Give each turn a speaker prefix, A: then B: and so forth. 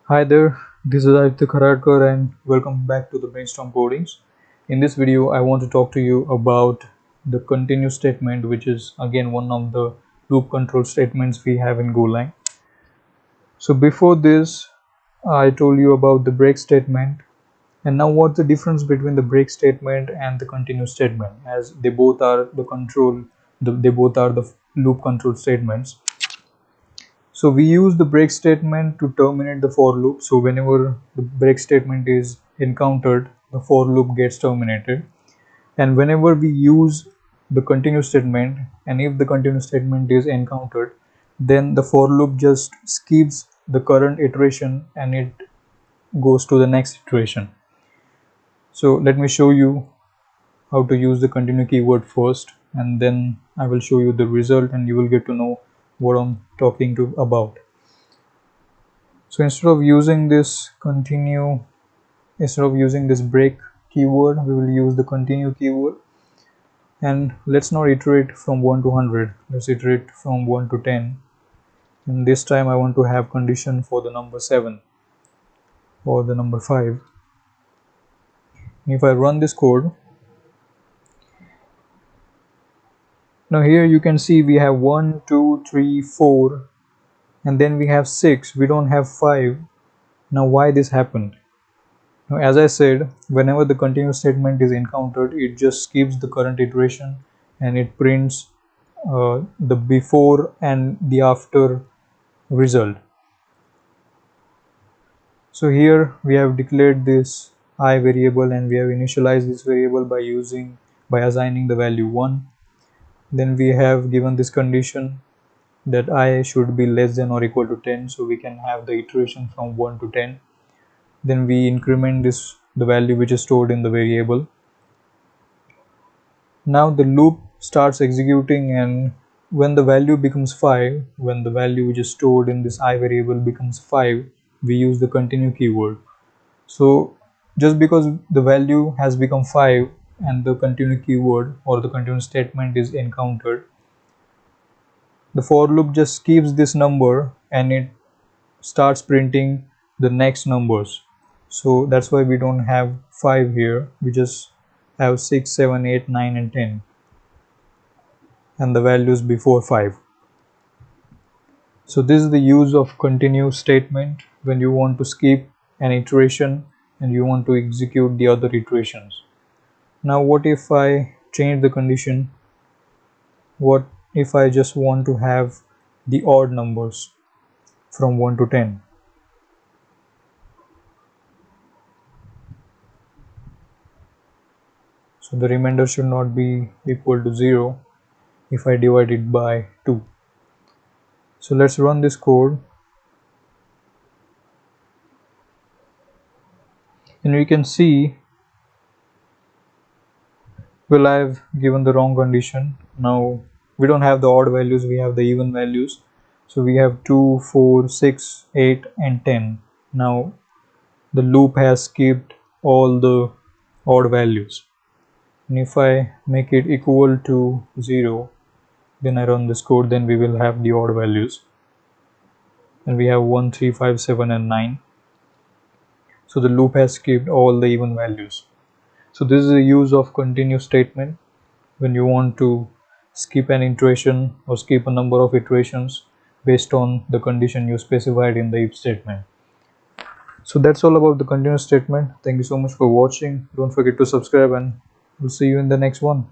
A: Hi there, this is Aditya Kharadkar and welcome back to the Brainstorm Codings. In this video, I want to talk to you about the continue statement, which is again one of the loop control statements we have in Golang. So before this, I told you about the break statement. And now what's the difference between the break statement and the continue statement, as they both are they both are the loop control statements. So we use the break statement to terminate the for loop. So whenever the break statement is encountered, the for loop gets terminated. And whenever we use the continue statement, and if the continue statement is encountered, then the for loop just skips the current iteration and it goes to the next iteration. So let me show you how to use the continue keyword first, and then I will show you the result and you will get to know what I'm talking to about. So instead of using this break keyword, we will use the continue keyword. And let's not iterate from 1 to 100, let's iterate from 1 to 10. And this time I want to have condition for the number 7 or the number 5. And if I run this code, now here you can see we have 1, 2, 3, 4, and then we have 6. We don't have 5. Now why this happened? Now, as I said, whenever the continue statement is encountered, it just skips the current iteration and it prints the before and the after result. So here we have declared this I variable and we have initialized this variable by assigning the value 1. Then we have given this condition that I should be less than or equal to 10, so we can have the iteration from 1 to 10. Then we increment the value which is stored in the variable. Now the loop starts executing, and when the value becomes 5, when the value which is stored in this I variable becomes 5, we use the continue keyword. So just because the value has become 5 and the continue keyword or the continue statement is encountered, the for loop just keeps this number and it starts printing the next numbers. So that's why we don't have 5 here, we just have 6, 7, 8, 9 and 10 and the values before 5. So this is the use of continue statement when you want to skip an iteration and you want to execute the other iterations. Now what if I change the condition? What if I just want to have the odd numbers from 1 to 10? So the remainder should not be equal to 0 if I divide it by 2. So let's run this code, and we can see, well, I've given the wrong condition. Now we don't have the odd values, we have the even values. So we have 2, 4, 6, 8 and 10. Now the loop has skipped all the odd values, and if I make it equal to 0, then I run this code, then we will have the odd values, and we have 1, 3, 5, 7 and 9. So the loop has skipped all the even values. So this is the use of continue statement when you want to skip an iteration or skip a number of iterations based on the condition you specified in the if statement. So that's all about the continue statement. Thank you so much for watching. Don't forget to subscribe, and we'll see you in the next one.